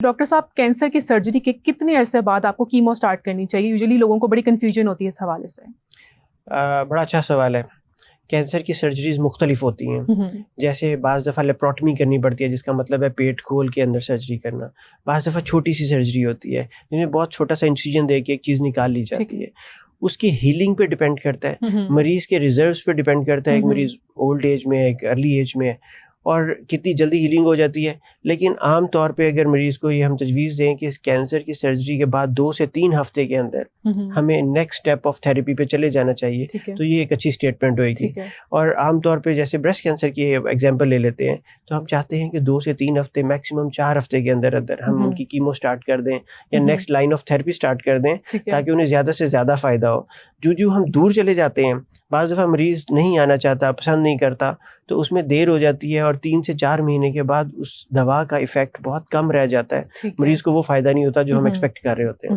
Doctor صاحب cancer کی surgery کے کتنے عرصے بعد آپ کو کیمو اسٹارٹ کرنی چاہیے؟ یوزلی لوگوں کو بڑی کنفیوژن ہوتی ہے اس حوالے سے. بڑا اچھا سوال ہے. کینسر کی سرجریز مختلف ہوتی ہیں. جیسے بعض دفعہ لیپروٹمی کرنی پڑتی ہے، جس کا مطلب ہے پیٹ کھول کے اندر سرجری کرنا. بعض دفعہ چھوٹی سی سرجری ہوتی ہے جن میں بہت چھوٹا سا انسیجن دے کے ایک چیز نکال لی جاتی ہے. اس کی ہیلنگ پہ ڈپینڈ کرتا ہے، مریض کے ریزروز پہ ڈپینڈ کرتا ہے. ایک مریض اولڈ ایج میں ہے، ایک ارلی ایج میں ہے، اور کتنی جلدی ہیلنگ ہو جاتی ہے. لیکن عام طور پہ اگر مریض کو یہ ہم تجویز دیں کہ اس کینسر کی سرجری کے بعد 2 سے 3 ہفتے کے اندر ہمیں نیکسٹ اسٹیپ آف تھیراپی پہ چلے جانا چاہیے، تو یہ ایک اچھی اسٹیٹمنٹ ہوئے گی. اور عام طور پہ جیسے بریسٹ کینسر کی ایگزامپل لے لیتے ہیں، تو ہم چاہتے ہیں کہ 2 سے 3 ہفتے میکسیمم 4 ہفتے کے اندر ہم ان کی کیمو اسٹارٹ کر دیں یا next line of therapy start کر دیں، تاکہ انہیں زیادہ سے زیادہ فائدہ ہو. جو ہم دور چلے جاتے ہیں، بعض دفعہ مریض نہیں آنا چاہتا، پسند نہیں کرتا، تو اس میں دیر ہو جاتی ہے، اور 3 سے 4 مہینے کے بعد اس دوا کا ایفیکٹ بہت کم رہ جاتا ہے. مریض کو وہ فائدہ نہیں ہوتا جو ہم ایکسپیکٹ کر رہے ہوتے ہیں.